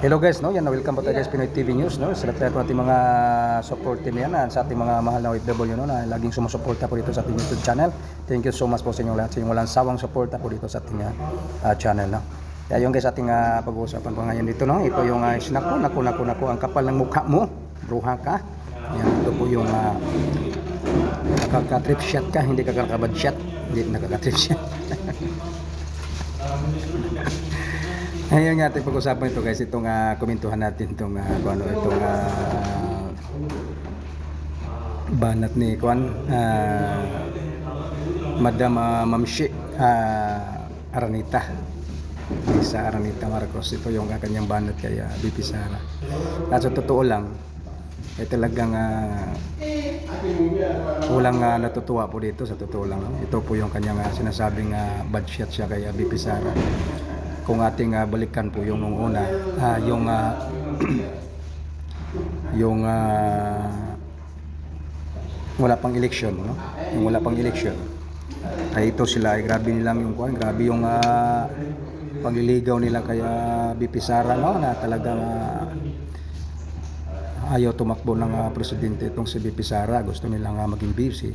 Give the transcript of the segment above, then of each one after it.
Hello guys, no? Yan, welcome po tayo guys Pinoy TV News, no? Sa lahat po ating mga support team yan, sa ating mga mahal na OFW, no? Na laging sumusuporta po dito sa ating YouTube channel. Thank you so much po sa inyong lahat, sa inyong walang sawang suporta po dito sa ating channel, no? Kaya yung guys, ating pag-uusapan po ngayon dito, no? Ito yung snack po, naku, ang kapal ng mukha mo, bruha ka. Yan, ito po yung nakaka-trip shot ka, hindi ka kakabad shot, hindi nakaka-trip shot. Ayun nga, ating pag-usapan ito guys, itong komentuhan natin itong banat ni Kwan, Madam Mamshi Aranita, Lisa Aranita Marcos. Ito yung kanyang banat kay BP Sara. At sa totoo lang, ay talagang walang natutuwa po dito sa totoo lang. Ito po yung kanyang sinasabing bad shot siya kay BP Sara. Kung ating balikan po yung nung una, yung wala pang eleksyon, no? Yung wala pang eleksyon ay ito sila ay grabe nilang yung kuan, grabe yung pagliligaw nila kay BP Sara, no? Na talagang ayaw tumakbo ng presidente itong si BP Sara, gusto nilang maging busy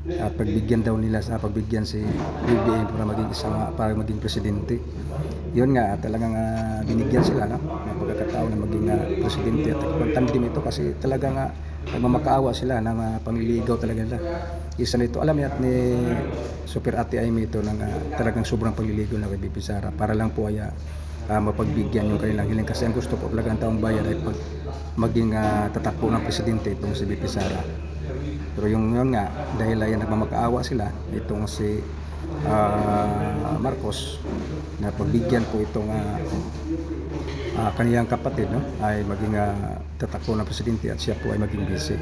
at pagbigyan daw nila sa pagbigyan si BBM para maging presidente. Yun nga, talagang binigyan sila, no? Ng pagkakataon na maging presidente at pagtandim ito kasi talagang nagmamakaawa sila ng pangliligaw talaga nila. Isa nito, alam niya ni Super Ate Aimee ito ng talagang sobrang pangliligaw na kay BP Sara para lang po ay mapagbigyan yung kanilang hiling kasi ang gusto po talaga ng taong bayan ay maging tatakbo ng presidente itong si BP Sara. Pero yun nga, dahil ay nagmamakaawa sila itong si Marcos na pagbigyan po itong kaniyang kapatid, no? Ay maging tatakbo ng presidente at siya po ay maging busy.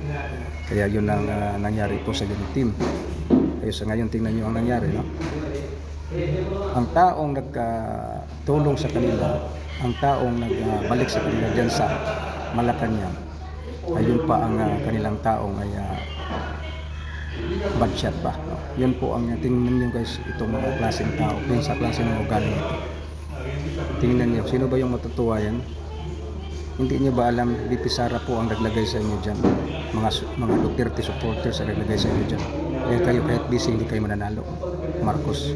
Kaya yun ang nangyari po sa unit team. Kaya sa ngayon tingnan nyo ang nangyari, no? Ang taong nagtulong sa kanila, ang taong nagbalik sa kanila dyan sa Malacanang, ayun pa ang kanilang taong ay bad shot pa, no? Yun po ang tingnan nyo guys, itong mga klaseng tao, yun sa klase ng ugali ito. Tingnan nyo, sino ba yung matutuwa yan? Hindi nyo ba alam, BP Sara po ang naglagay sa inyo dyan, mga Duterte supporters ang naglagay sa inyo dyan. Kaya kayo kahit busy hindi kayo mananalo, Marcos.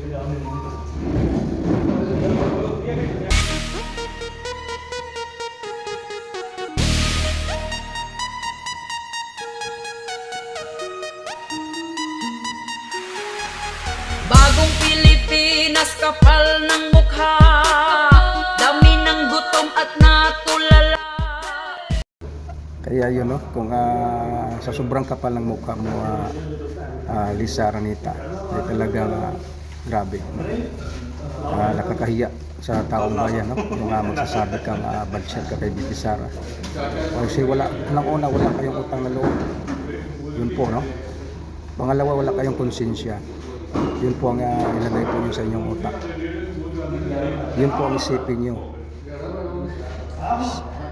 Bagong Pilipinas, kapal ng mukha, dami ng gutom at natulala. Kaya yun, no? Kung sa sobrang kapal ng mukha mo, Lisa Aranita, ay talagang grabe, no? Nakakahiya sa taong bayan, no? Kung magsasabi kang bad shot ka kay BP Sara. Kasi wala kayong utang na loob. Yun po, no? Pangalawa, wala kayong konsensya. Yun po ang ilagay po nyo sa inyong utak. Yun po ang isipin nyo.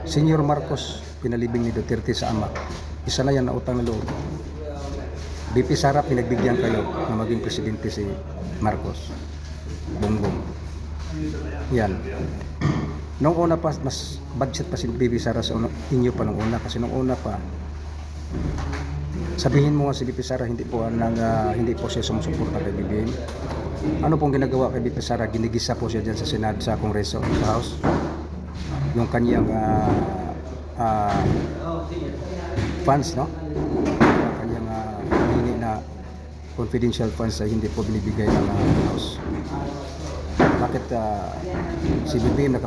Senyor Marcos, pinalibing ni Duterte sa ama. Isa na yan na utang na loob. BP Sara, pinagbigyan kayo na maging presidente si Marcos. Bongbong. Yan. Nung una pa, mas budget pa si BP Sara sa inyo pa nung una. Kasi nung una pa, sabihin mo nga si BP Sara hindi po siya sumusuporta kay BBM. Ano pong ginagawa kay BP Sara? Ginigisa po siya dyan sa Senado, sa Kongreso, sa House. Yung kanyang funds, no? Yung kanyang hini na confidential funds ay hindi po binibigay ng House. Bakit si BBM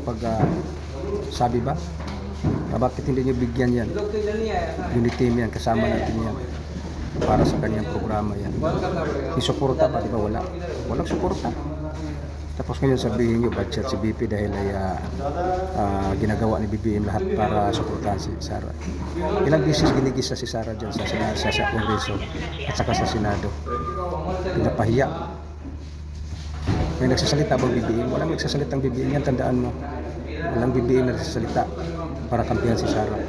sabi ba? Bakit hindi niyo bigyan yan? Unit team yan, kasama natin yan para sa kanyang programa yan. Isuporta pa, di ba? Walang suporta. Tapos ngayon sabihin niyo budget si BP dahil ay ginagawa ni BBM lahat para suportahan si Sara. Ilang beses ginigisa si Sara dyan sa Kongreso at saka sa Senado. Pinapahiya. May nagsasalita bang BBM? Walang nagsasalitang BBM yan, tandaan mo. Walang BBM na nagsasalita para kampihan si Sara.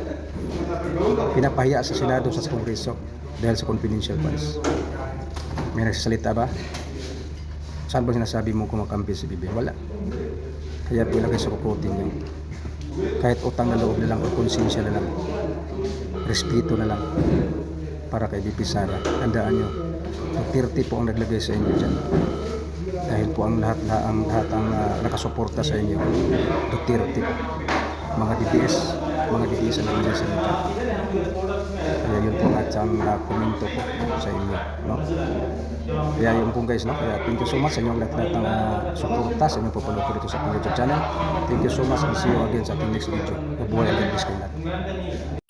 Pinapahiya sa Senado, sa Kongreso dahil sa confidential funds. May nagsasalita ba? Saan ba sinasabi mo kumakampi si BBM? Wala. Kaya ilagay sa kukutin yun. kahit utang na loob na lang o konsensya na lang, respeto na lang para kay VP Sara. Tandaan nyo, Duterte po ang naglagay sa inyo dyan. Dahil po ang lahat ang nakasuporta sa inyo, Duterte, mga DDS ang naglagay sa inyo dyan. Kaya yun po at ang komento po sa inyo, no? Kaya yun po guys, no? Kaya thank you so much sa inyong lahat ng suporta sa inyong papanood ko dito sa ating YouTube channel. Thank you so much and see you again sa ating next video. Mabuhay agad, bis kayo lahat.